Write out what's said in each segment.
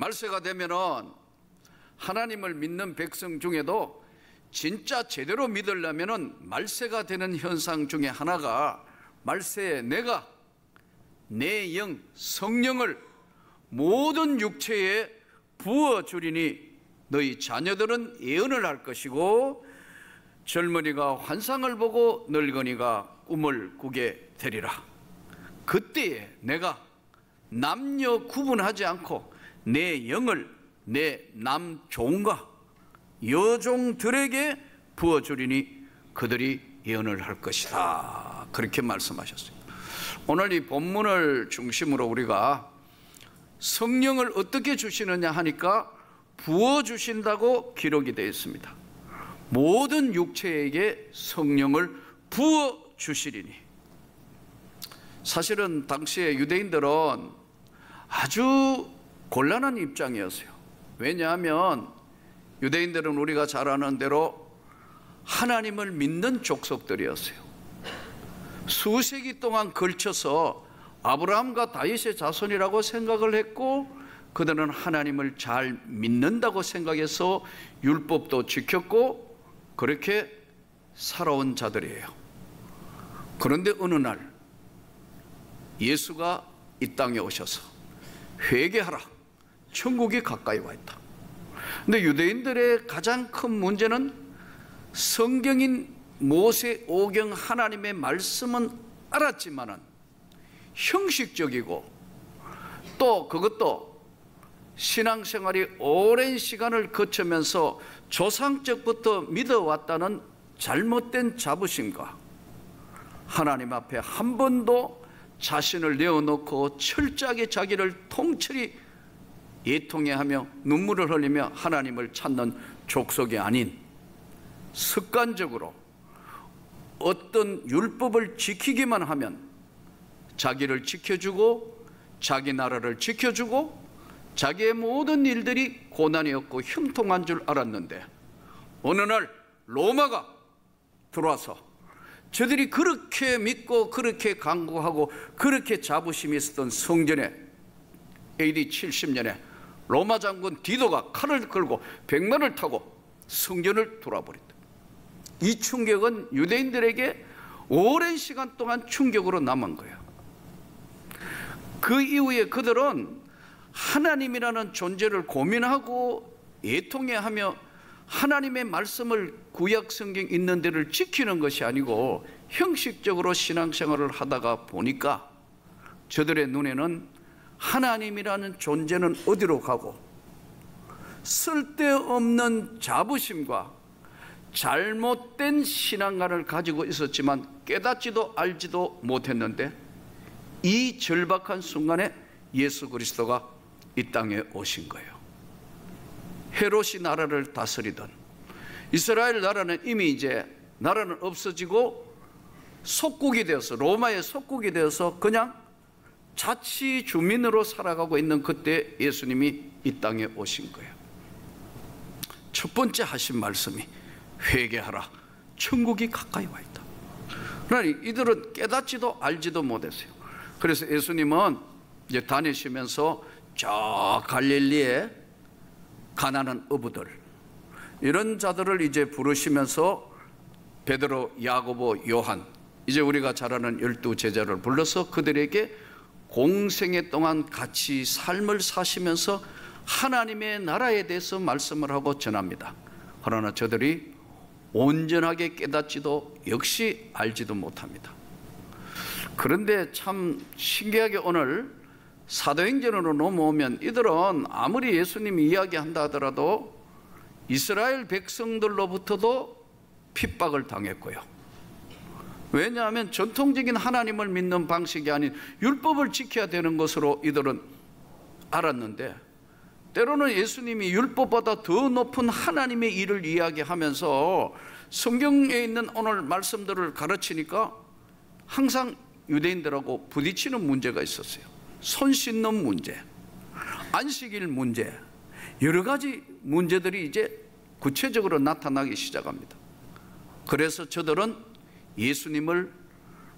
말세가 되면은 하나님을 믿는 백성 중에도 진짜 제대로 믿으려면은 말세가 되는 현상 중에 하나가 말세에 내가 내 영 성령을 모든 육체에 부어주리니 너희 자녀들은 예언을 할 것이고 젊은이가 환상을 보고 늙은이가 꿈을 꾸게 되리라. 그때에 내가 남녀 구분하지 않고 내 영을 내 남종과 여종들에게 부어주리니 그들이 예언을 할 것이다. 그렇게 말씀하셨어요. 오늘 이 본문을 중심으로 우리가 성령을 어떻게 주시느냐 하니까 부어주신다고 기록이 되어 있습니다. 모든 육체에게 성령을 부어주시리니. 사실은 당시에 유대인들은 아주 곤란한 입장이었어요. 왜냐하면 유대인들은 우리가 잘 아는 대로 하나님을 믿는 족속들이었어요. 수세기 동안 걸쳐서 아브라함과 다윗의 자손이라고 생각을 했고 그들은 하나님을 잘 믿는다고 생각해서 율법도 지켰고 그렇게 살아온 자들이에요. 그런데 어느 날 예수가 이 땅에 오셔서 회개하라, 천국이 가까이 와 있다. 근데 유대인들의 가장 큰 문제는 성경인 모세 오경 하나님의 말씀은 알았지만은 형식적이고 또 그것도 신앙생활이 오랜 시간을 거치면서 조상적부터 믿어왔다는 잘못된 자부심과 하나님 앞에 한 번도 자신을 내어놓고 철저하게 자기를 통철이 예통해하며 눈물을 흘리며 하나님을 찾는 족속이 아닌 습관적으로 어떤 율법을 지키기만 하면 자기를 지켜주고 자기 나라를 지켜주고 자기의 모든 일들이 고난이었고 형통한 줄 알았는데 어느 날 로마가 들어와서 저들이 그렇게 믿고 그렇게 간구하고 그렇게 자부심이 있었던 성전에 AD 70년에 로마 장군 디도가 칼을 걸고 백마를 타고 성전을 돌아버렸다. 이 충격은 유대인들에게 오랜 시간 동안 충격으로 남은 거예요. 그 이후에 그들은 하나님이라는 존재를 고민하고 예통해하며 하나님의 말씀을 구약 성경 있는 데를 지키는 것이 아니고 형식적으로 신앙생활을 하다가 보니까 저들의 눈에는 하나님이라는 존재는 어디로 가고 쓸데없는 자부심과 잘못된 신앙관을 가지고 있었지만 깨닫지도 알지도 못했는데 이 절박한 순간에 예수 그리스도가 이 땅에 오신 거예요. 헤롯이 나라를 다스리던 이스라엘 나라는 이미 이제 나라는 없어지고 속국이 되어서 로마의 속국이 되어서 그냥 자치 주민으로 살아가고 있는 그때 예수님이 이 땅에 오신 거예요. 첫 번째 하신 말씀이 회개하라, 천국이 가까이 와 있다. 그러니 이들은 깨닫지도 알지도 못했어요. 그래서 예수님은 이제 다니시면서 저 갈릴리에 가난한 어부들 이런 자들을 이제 부르시면서 베드로, 야고보, 요한 이제 우리가 잘 아는 12제자를 불러서 그들에게 공생애 동안 같이 삶을 사시면서 하나님의 나라에 대해서 말씀을 하고 전합니다. 그러나 저들이 온전하게 깨닫지도 역시 알지도 못합니다. 그런데 참 신기하게 오늘 사도행전으로 넘어오면 이들은 아무리 예수님이 이야기한다 하더라도 이스라엘 백성들로부터도 핍박을 당했고요. 왜냐하면 전통적인 하나님을 믿는 방식이 아닌 율법을 지켜야 되는 것으로 이들은 알았는데 때로는 예수님이 율법보다 더 높은 하나님의 일을 이야기하면서 성경에 있는 오늘 말씀들을 가르치니까 항상 유대인들하고 부딪히는 문제가 있었어요. 손 씻는 문제, 안식일 문제, 여러 가지 문제들이 이제 구체적으로 나타나기 시작합니다. 그래서 저들은 예수님을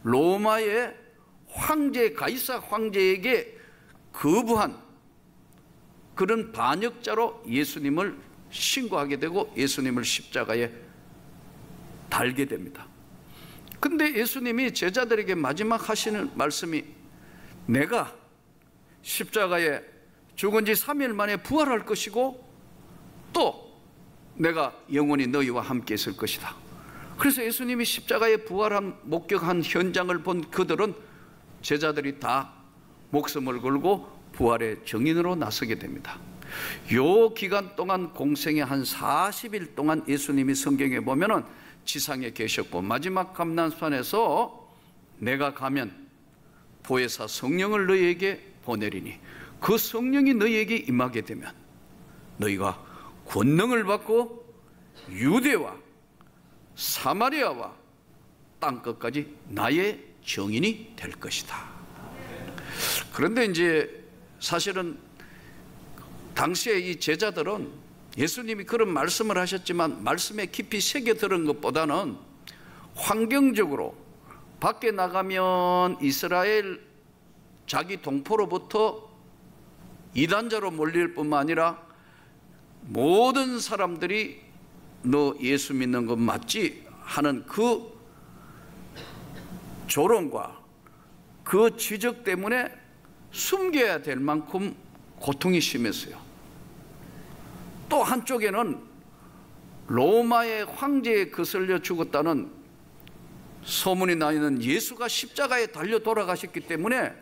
로마의 황제 가이사 황제에게 거부한 그런 반역자로 예수님을 신고하게 되고 예수님을 십자가에 달게 됩니다. 근데 예수님이 제자들에게 마지막 하시는 말씀이 내가 십자가에 죽은 지 3일 만에 부활할 것이고 또 내가 영원히 너희와 함께 있을 것이다. 그래서 예수님이 십자가에 부활한 목격한 현장을 본 그들은 제자들이 다 목숨을 걸고 부활의 증인으로 나서게 됩니다. 요 기간 동안 공생의 한 40일 동안 예수님이 성경에 보면은 지상에 계셨고 마지막 감난산에서 내가 가면 보혜사 성령을 너희에게 보내리니 그 성령이 너희에게 임하게 되면 너희가 권능을 받고 유대와 사마리아와 땅끝까지 나의 증인이 될 것이다. 그런데 이제 사실은 당시에 이 제자들은 예수님이 그런 말씀을 하셨지만 말씀에 깊이 새겨들은 것보다는 환경적으로 밖에 나가면 이스라엘 자기 동포로부터 이단자로 몰릴 뿐만 아니라 모든 사람들이 너 예수 믿는 건 맞지? 하는 그 조롱과 그 지적 때문에 숨겨야 될 만큼 고통이 심했어요. 또 한쪽에는 로마의 황제에 거슬려 죽었다는 소문이 나 있는 예수가 십자가에 달려 돌아가셨기 때문에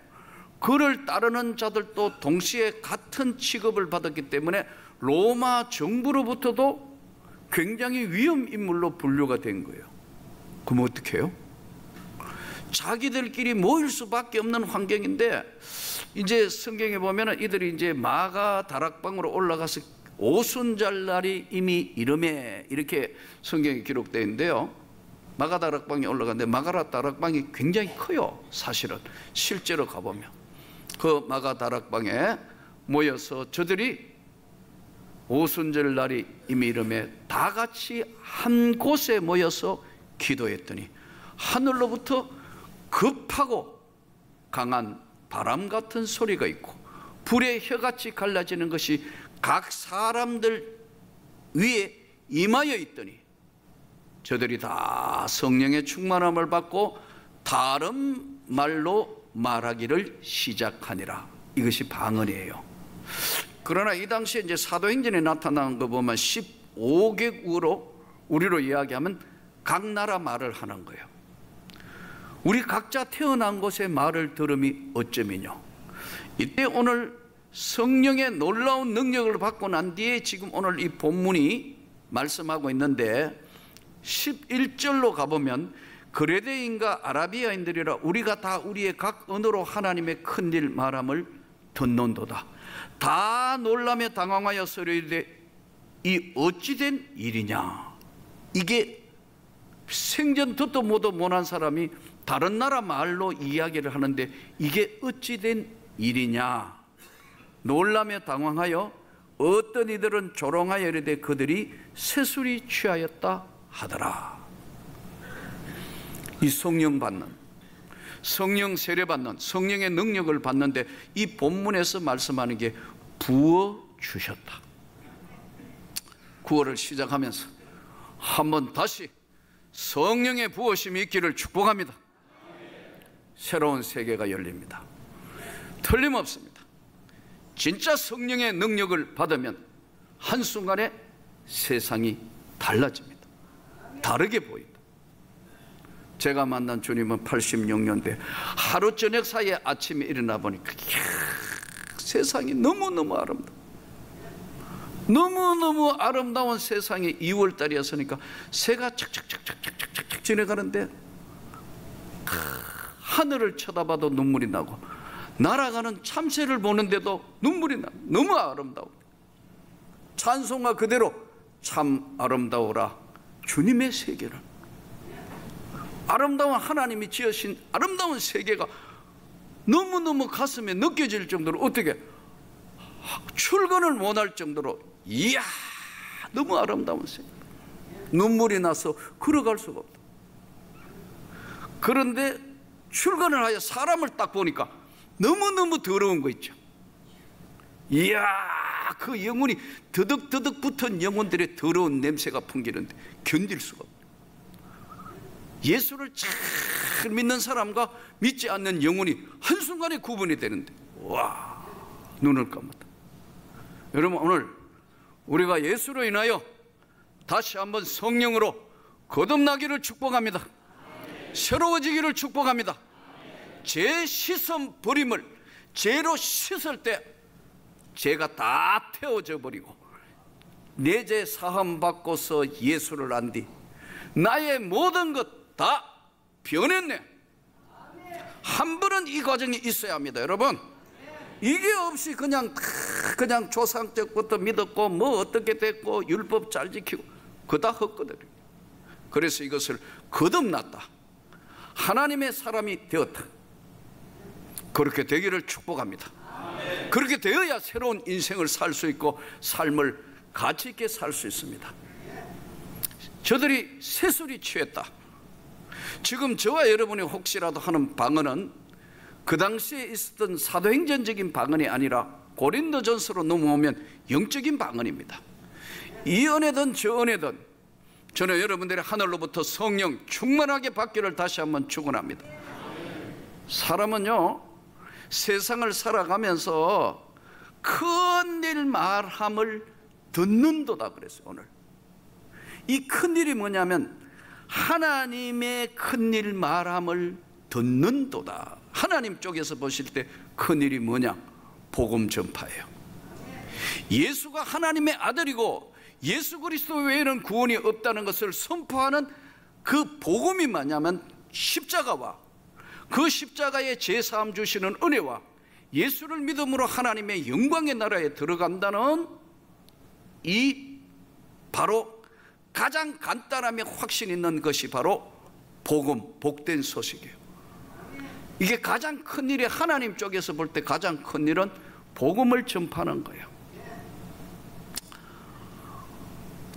그를 따르는 자들도 동시에 같은 취급을 받았기 때문에 로마 정부로부터도 굉장히 위험 인물로 분류가 된 거예요. 그럼 어떻게 해요? 자기들끼리 모일 수밖에 없는 환경인데 이제 성경에 보면은 이들이 이제 마가 다락방으로 올라가서 오순절 날이 이미 이름에 이렇게 성경에 기록되어 있는데요. 마가 다락방에 올라갔는데 마가 다락방이 굉장히 커요. 사실은 실제로 가보면 그 마가 다락방에 모여서 저들이 오순절 날이 이미 이름에 다 같이 한 곳에 모여서 기도했더니 하늘로부터 급하고 강한 바람 같은 소리가 있고 불의 혀같이 갈라지는 것이 각 사람들 위에 임하여 있더니 저들이 다 성령의 충만함을 받고 다른 말로 말하기를 시작하니라. 이것이 방언이에요. 그러나 이 당시에 이제 사도행전에 나타난 거 보면 15개국으로 우리로 이야기하면 각 나라 말을 하는 거예요. 우리 각자 태어난 곳의 말을 들음이 어쩌면요. 이때 오늘 성령의 놀라운 능력을 받고 난 뒤에 지금 오늘 이 본문이 말씀하고 있는데 11절로 가보면 그레데인과 아라비아인들이라 우리가 다 우리의 각 언어로 하나님의 큰일 말함을 듣는도다. 다 놀라며 당황하여 서로이르되 이 어찌된 일이냐. 이게 생전 듣도 보도 못한 사람이 다른 나라 말로 이야기를 하는데 이게 어찌된 일이냐. 놀라며 당황하여 어떤 이들은 조롱하여 이르되 그들이 새술이 취하였다 하더라. 이 성령 받는, 성령 세례 받는, 성령의 능력을 받는데 이 본문에서 말씀하는 게 부어 주셨다. 구월을 시작하면서 한번 다시 성령의 부어심이 있기를 축복합니다. 새로운 세계가 열립니다. 틀림없습니다. 진짜 성령의 능력을 받으면 한순간에 세상이 달라집니다. 다르게 보인다. 제가 만난 주님은 86년대 하루 저녁 사이에 아침에 일어나 보니까 세상이 너무너무 아름다워. 너무너무 아름다운 세상에 2월달이었으니까 새가 착착착착착착착 지나가는데 하늘을 쳐다봐도 눈물이 나고 날아가는 참새를 보는데도 눈물이 나. 너무 아름다워. 찬송가 그대로 참 아름다워라 주님의 세계는. 아름다운 하나님이 지으신 아름다운 세계가 너무너무 가슴에 느껴질 정도로 어떻게 출근을 못할 정도로 이야 너무 아름다운 세계. 눈물이 나서 걸어갈 수가 없다. 그런데 출근을 하여 사람을 딱 보니까 너무너무 더러운 거 있죠. 이야 그 영혼이 더덕더덕 붙은 영혼들의 더러운 냄새가 풍기는데 견딜 수가 없어요. 예수를 잘 믿는 사람과 믿지 않는 영혼이 한순간에 구분이 되는데, 와, 눈을 감았다. 여러분, 오늘 우리가 예수로 인하여 다시 한번 성령으로 거듭나기를 축복합니다. 새로워지기를 축복합니다. 죄 씻음 버림을, 죄로 씻을 때 죄가 다 태워져 버리고 내 죄 사함 받고서 예수를 안 뒤 나의 모든 것 다 변했네. 한 번은 이 과정이 있어야 합니다. 여러분, 이게 없이 그냥 조상 때부터 믿었고 뭐 어떻게 됐고 율법 잘 지키고 그거 다 헛거들이에요. 그래서 이것을 거듭났다, 하나님의 사람이 되었다, 그렇게 되기를 축복합니다. 그렇게 되어야 새로운 인생을 살 수 있고 삶을 가치 있게 살 수 있습니다. 저들이 세술이 취했다. 지금 저와 여러분이 혹시라도 하는 방언은 그 당시에 있었던 사도행전적인 방언이 아니라 고린도전서로 넘어오면 영적인 방언입니다. 이 은혜든 저 은혜든 저는 여러분들이 하늘로부터 성령 충만하게 받기를 다시 한번 축원합니다. 사람은요, 세상을 살아가면서 큰일 말함을 듣는도다 그랬어요. 오늘 이 큰일이 뭐냐면 하나님의 큰일 말함을 듣는도다. 하나님 쪽에서 보실 때 큰일이 뭐냐? 복음 전파예요. 예수가 하나님의 아들이고 예수 그리스도 외에는 구원이 없다는 것을 선포하는 그 복음이 뭐냐면 십자가와 그 십자가의 제사함 주시는 은혜와 예수를 믿음으로 하나님의 영광의 나라에 들어간다는 이 바로 가장 간단함에 확신 있는 것이 바로 복음, 복된 소식이에요. 이게 가장 큰 일이, 하나님 쪽에서 볼 때 가장 큰 일은 복음을 전파하는 거예요.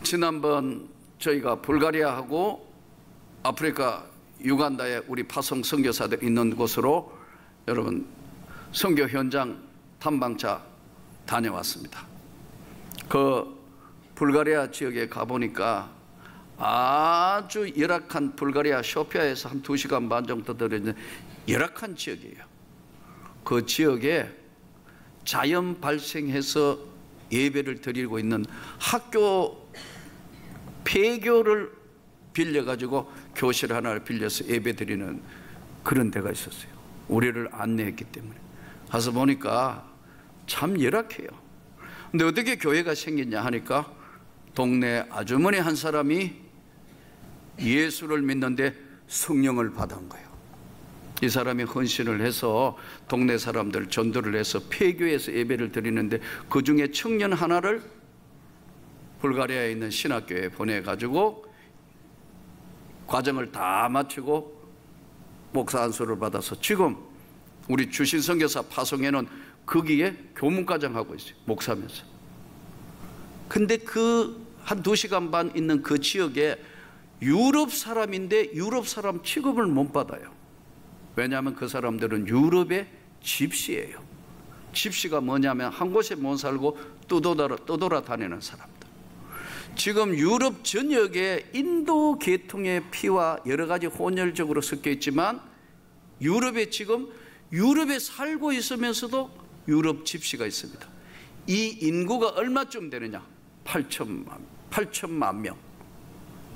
지난번 저희가 불가리아하고 아프리카 유간다에 우리 파송 선교사들 있는 곳으로 여러분 선교 현장 탐방차 다녀왔습니다. 그 불가리아 지역에 가보니까 아주 열악한, 불가리아 소피아에서 한 2시간 반 정도 들어있는 열악한 지역이에요. 그 지역에 자연 발생해서 예배를 드리고 있는 학교 폐교를 빌려가지고 교실 하나를 빌려서 예배 드리는 그런 데가 있었어요. 우리를 안내했기 때문에 가서 보니까 참 열악해요. 근데 어떻게 교회가 생겼냐 하니까 동네 아주머니 한 사람이 예수를 믿는데 성령을 받은 거예요. 이 사람이 헌신을 해서 동네 사람들 전도를 해서 폐교에서 예배를 드리는데 그 중에 청년 하나를 불가리아에 있는 신학교에 보내가지고 과정을 다 마치고 목사 안수를 받아서 지금 우리 주신 선교사 파송에는 거기에 교문과정 하고 있어요. 목사면서. 근데 그 한 2시간 반 있는 그 지역에 유럽 사람인데 유럽 사람 취급을 못 받아요. 왜냐하면 그 사람들은 유럽의 집시예요. 집시가 뭐냐면 한 곳에 못 살고 떠돌아다니는 사람들. 지금 유럽 전역에 인도 계통의 피와 여러 가지 혼혈적으로 섞여 있지만 유럽에 지금 유럽에 살고 있으면서도 유럽 집시가 있습니다. 이 인구가 얼마쯤 되느냐? 8천만 명.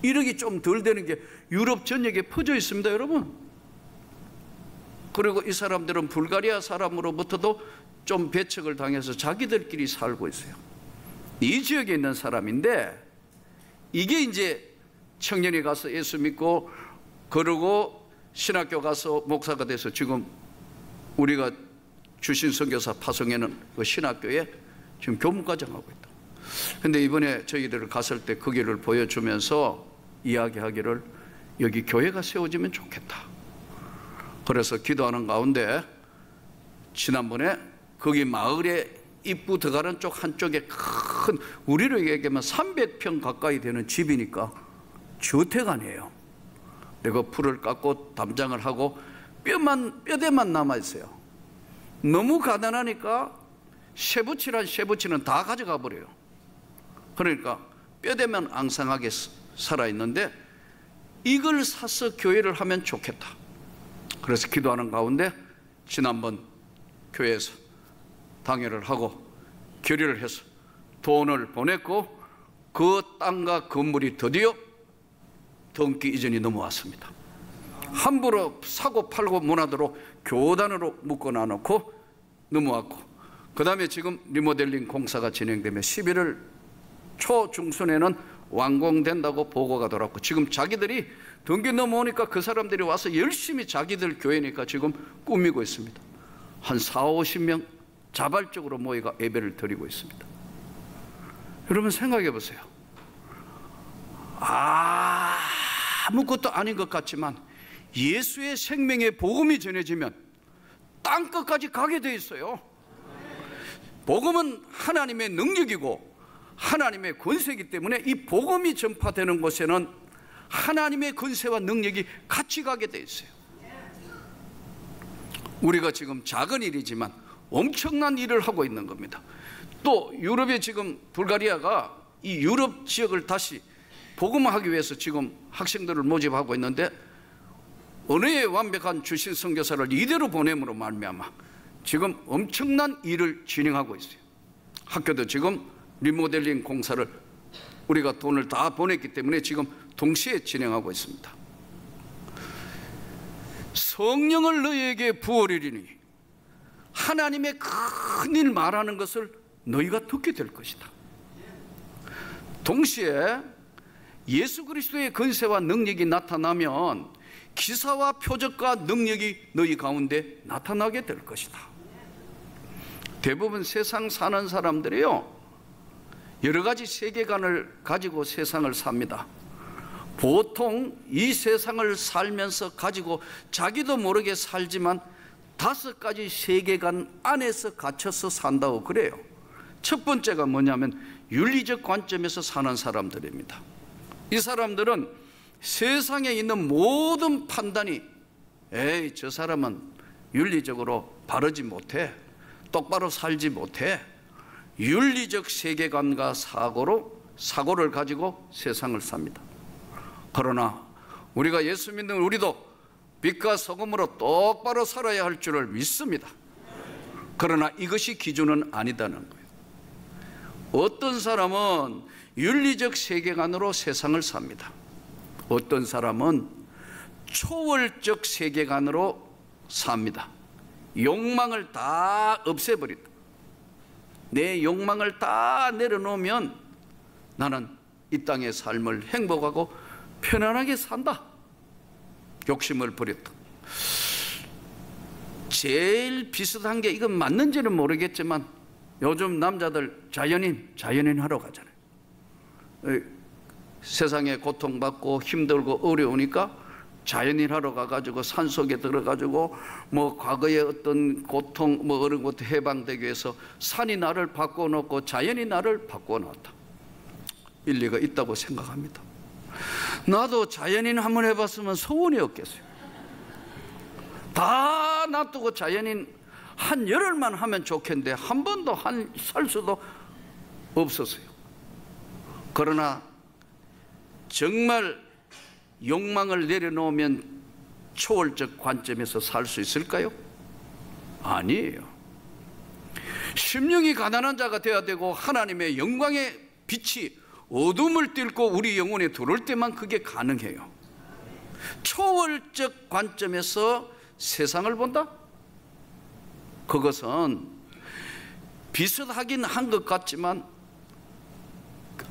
1억이 좀 덜 되는 게 유럽 전역에 퍼져 있습니다, 여러분. 그리고 이 사람들은 불가리아 사람으로부터도 좀 배척을 당해서 자기들끼리 살고 있어요. 이 지역에 있는 사람인데 이게 이제 청년이 가서 예수 믿고 그러고 신학교 가서 목사가 돼서 지금 우리가 주신 선교사 파송에는 그 신학교에 지금 교문과정 하고 있다. 근데 이번에 저희들 갔을 때 그 길을 보여주면서 이야기하기를 여기 교회가 세워지면 좋겠다. 그래서 기도하는 가운데 지난번에 거기 마을에 입구 들어가는 쪽 한쪽에 큰, 우리로 얘기하면 300평 가까이 되는 집이니까 주택 아니에요. 내가 풀을 깎고 담장을 하고 뼈대만 남아 있어요. 너무 가난하니까 쇠붙이란 쇠붙이는 다 가져가 버려요. 그러니까 뼈대만 앙상하게 살아있는데 이걸 사서 교회를 하면 좋겠다. 그래서 기도하는 가운데 지난번 교회에서 당회를 하고 결의를 해서 돈을 보냈고 그 땅과 건물이 드디어 등기 이전이 넘어왔습니다. 함부로 사고 팔고 못하도록 교단으로 묶어놔놓고 넘어왔고, 그 다음에 지금 리모델링 공사가 진행되며 11월 초 중순에는 완공된다고 보고가 돌았고, 지금 자기들이 등기 넘어오니까 그 사람들이 와서 열심히 자기들 교회니까 지금 꾸미고 있습니다. 한 40-50명 자발적으로 모여가 예배를 드리고 있습니다. 여러분 생각해 보세요. 아무것도 아닌 것 같지만 예수의 생명의 복음이 전해지면 땅끝까지 가게 돼 있어요. 복음은 하나님의 능력이고 하나님의 권세이기 때문에 이 복음이 전파되는 곳에는 하나님의 권세와 능력이 같이 가게 돼 있어요. 우리가 지금 작은 일이지만 엄청난 일을 하고 있는 겁니다. 또 유럽에 지금 불가리아가 이 유럽 지역을 다시 복음화하기 위해서 지금 학생들을 모집하고 있는데, 언어의 완벽한 주신 선교사를 이대로 보냄으로 말미암아 지금 엄청난 일을 진행하고 있어요. 학교도 지금 리모델링 공사를 우리가 돈을 다 보냈기 때문에 지금 동시에 진행하고 있습니다. 성령을 너희에게 부어리리니 하나님의 큰 일 말하는 것을 너희가 듣게 될 것이다. 동시에 예수 그리스도의 권세와 능력이 나타나면 기사와 표적과 능력이 너희 가운데 나타나게 될 것이다. 대부분 세상 사는 사람들이요, 여러 가지 세계관을 가지고 세상을 삽니다. 보통 이 세상을 살면서 가지고 자기도 모르게 살지만 5가지 세계관 안에서 갇혀서 산다고 그래요. 첫 번째가 뭐냐면 윤리적 관점에서 사는 사람들입니다. 이 사람들은 세상에 있는 모든 판단이 저 사람은 윤리적으로 바르지 못해, 똑바로 살지 못해, 윤리적 세계관과 사고를 가지고 세상을 삽니다. 그러나 우리가 예수 믿는 우리도 빛과 소금으로 똑바로 살아야 할 줄을 믿습니다. 그러나 이것이 기준은 아니다는 거예요. 어떤 사람은 윤리적 세계관으로 세상을 삽니다. 어떤 사람은 초월적 세계관으로 삽니다. 욕망을 다 없애버린다. 내 욕망을 다 내려놓으면 나는 이 땅의 삶을 행복하고 편안하게 산다. 욕심을 버렸다. 제일 비슷한 게, 이건 맞는지는 모르겠지만 요즘 남자들 자연인 하러 가잖아요. 세상에 고통받고 힘들고 어려우니까 자연인 하러 가가지고 산속에 들어가지고 뭐 과거의 어떤 고통 뭐 이런 것도 해방되기 위해서 산이 나를 바꿔놓고 자연이 나를 바꿔놓았다. 일리가 있다고 생각합니다. 나도 자연인 한번 해봤으면 소원이 없겠어요. 다 놔두고 자연인 한 열흘만 하면 좋겠는데 한 번도 살 수도 없었어요. 그러나 정말 욕망을 내려놓으면 초월적 관점에서 살 수 있을까요? 아니에요. 심령이 가난한 자가 되어야 되고 하나님의 영광의 빛이 어둠을 뚫고 우리 영혼에 들어올 때만 그게 가능해요. 초월적 관점에서 세상을 본다? 그것은 비슷하긴 한 것 같지만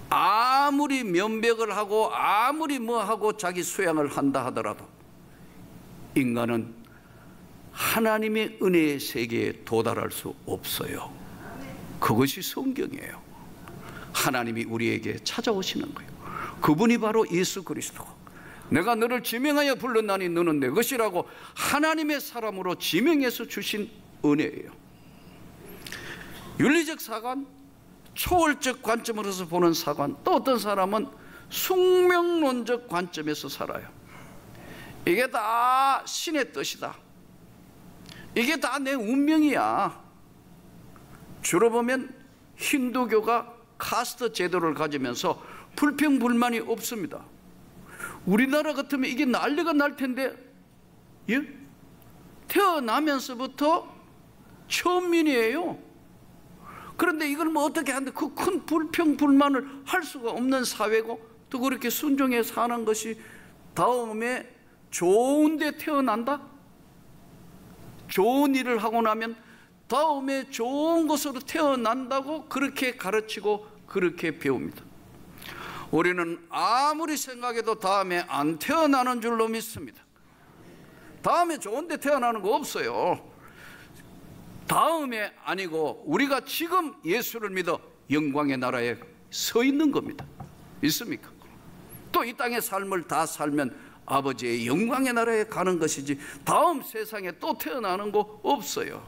아무리 면벽을 하고 아무리 뭐하고 자기 수양을 한다 하더라도 인간은 하나님의 은혜의 세계에 도달할 수 없어요. 그것이 성경이에요. 하나님이 우리에게 찾아오시는 거예요. 그분이 바로 예수 그리스도고, 내가 너를 지명하여 불렀나니 너는 내 것이라고 하나님의 사람으로 지명해서 주신 은혜예요. 윤리적 사관, 초월적 관점으로서 보는 사관, 또 어떤 사람은 숙명론적 관점에서 살아요. 이게 다 신의 뜻이다. 이게 다 내 운명이야. 주로 보면 힌두교가 카스트 제도를 가지면서 불평불만이 없습니다. 우리나라 같으면 이게 난리가 날 텐데, 예? 태어나면서부터 천민이에요. 그런데 이걸 뭐 어떻게 하는데 그 큰 불평불만을 할 수가 없는 사회고, 또 그렇게 순종해 사는 것이 다음에 좋은 데 태어난다? 좋은 일을 하고 나면 다음에 좋은 것으로 태어난다고 그렇게 가르치고 그렇게 배웁니다. 우리는 아무리 생각해도 다음에 안 태어나는 줄로 믿습니다. 다음에 좋은 데 태어나는 거 없어요. 다음에 아니고 우리가 지금 예수를 믿어 영광의 나라에 서 있는 겁니다. 있습니까? 또 이 땅의 삶을 다 살면 아버지의 영광의 나라에 가는 것이지 다음 세상에 또 태어나는 거 없어요.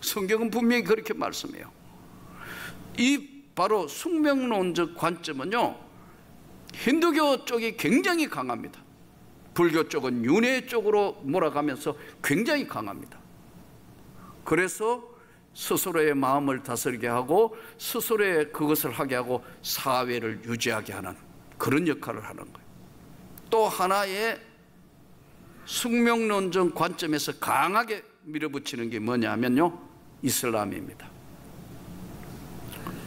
성경은 분명히 그렇게 말씀해요. 이 바로 숙명론적 관점은요, 힌두교 쪽이 굉장히 강합니다. 불교 쪽은 윤회 쪽으로 몰아가면서 굉장히 강합니다. 그래서 스스로의 마음을 다스리게 하고 스스로의 그것을 하게 하고 사회를 유지하게 하는 그런 역할을 하는 거예요. 또 하나의 숙명론적 관점에서 강하게 밀어붙이는 게 뭐냐면요, 이슬람입니다.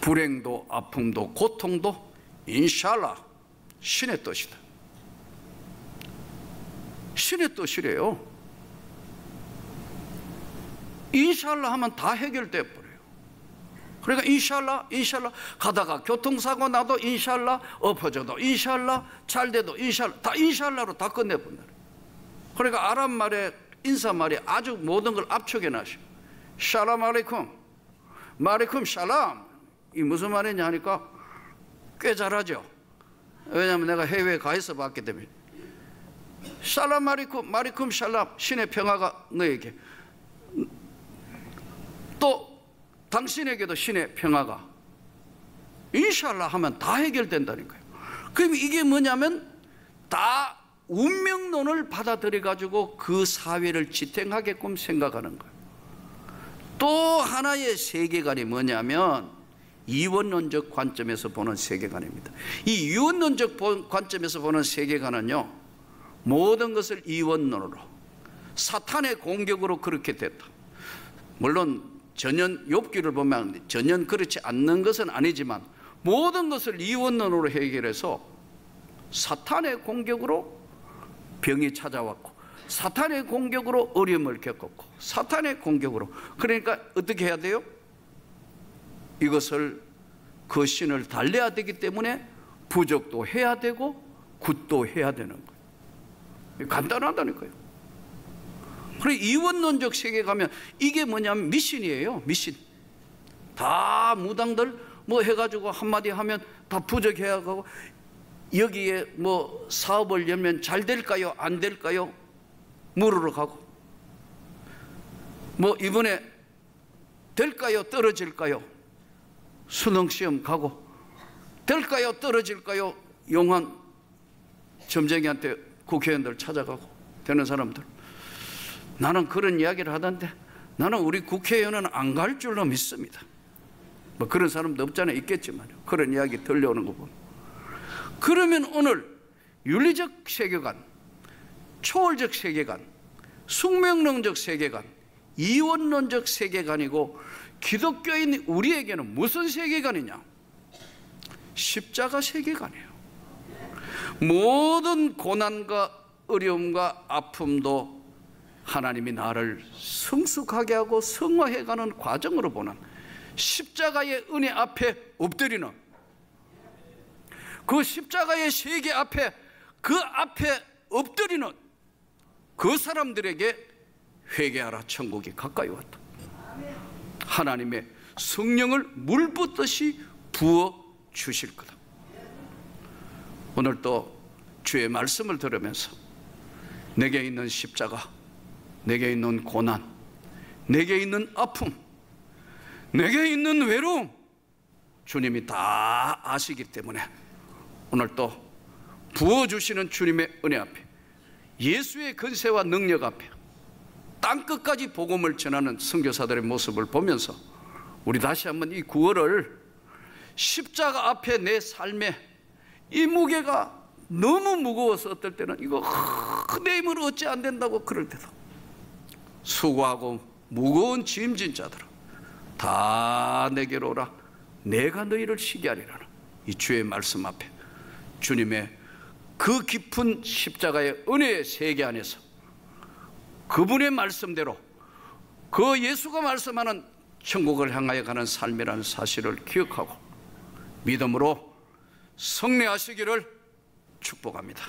불행도 아픔도 고통도 인샬라 신의 뜻이다. 신의 뜻이래요. 인샬라 하면 다 해결돼 버려요. 그러니까 인샬라 가다가 교통사고 나도 인샬라, 엎어져도 인샬라, 잘돼도 인샬라, 다 인샬라로 다 끝내본다. 그러니까 아랍 말의 인사말이 아주 모든 걸 압축해 놨어요. 샬람 알레이쿰, 마레쿰 샬람. 이 무슨 말이냐 하니까 꽤 잘하죠. 왜냐하면 내가 해외에 가 있어 봤기 때문에. 샬람 마레쿰 샬람, 신의 평화가 너에게, 또 당신에게도 신의 평화가, 인샬라 하면 다 해결된다니까요. 그럼 이게 뭐냐면 다 운명론을 받아들여 가지고 그 사회를 지탱하게끔 생각하는 거예요. 또 하나의 세계관이 뭐냐면 이원론적 관점에서 보는 세계관입니다. 이 이원론적 관점에서 보는 세계관은요, 모든 것을 이원론으로, 사탄의 공격으로 그렇게 됐다. 물론 전혀 욥기를 보면 전혀 그렇지 않는 것은 아니지만 모든 것을 이원론으로 해결해서 사탄의 공격으로 병이 찾아왔고, 사탄의 공격으로 어려움을 겪었고, 사탄의 공격으로, 그러니까 어떻게 해야 돼요? 이것을, 그 신을 달래야 되기 때문에 부족도 해야 되고 굿도 해야 되는 거예요. 간단하다니까요. 그래, 이원론적 세계에 가면 이게 뭐냐면 미신이에요. 미신. 다 무당들 뭐 해가지고 한마디 하면 다 부족해야 하고, 여기에 뭐 사업을 열면 잘 될까요? 안 될까요? 물으러 가고, 뭐 이번에 될까요? 떨어질까요? 수능시험 가고, 될까요? 떨어질까요? 용한 점쟁이한테 국회의원들 찾아가고, 되는 사람들. 나는 그런 이야기를 하던데 나는 우리 국회의원은 안 갈 줄로 믿습니다. 뭐 그런 사람도 없잖아요. 있겠지만 그런 이야기 들려오는 거 보면. 그러면 오늘 윤리적 세계관, 초월적 세계관, 숙명론적 세계관, 이원론적 세계관이고, 기독교인 우리에게는 무슨 세계관이냐? 십자가 세계관이에요. 모든 고난과 어려움과 아픔도 하나님이 나를 성숙하게 하고 성화해가는 과정으로 보는 십자가의 은혜 앞에 엎드리는, 그 십자가의 세계 앞에, 그 앞에 엎드리는 그 사람들에게 회개하라, 천국이 가까이 왔다. 하나님의 성령을 물 붓듯이 부어 주실 거다. 오늘 또 주의 말씀을 들으면서 내게 있는 십자가, 내게 있는 고난, 내게 있는 아픔, 내게 있는 외로움, 주님이 다 아시기 때문에 오늘 또 부어주시는 주님의 은혜 앞에, 예수의 권세와 능력 앞에 땅끝까지 복음을 전하는 선교사들의 모습을 보면서 우리 다시 한번 이 구월을 십자가 앞에 내 삶에 이 무게가 너무 무거워서 어떨 때는 이거 내 힘으로 어찌 안 된다고 그럴 때도 수고하고 무거운 짐진 자들아 다 내게로 오라 내가 너희를 쉬게 하리라. 이 주의 말씀 앞에 주님의 그 깊은 십자가의 은혜의 세계 안에서 그분의 말씀대로 그 예수가 말씀하는 천국을 향하여 가는 삶이라는 사실을 기억하고 믿음으로 승리하시기를 축복합니다.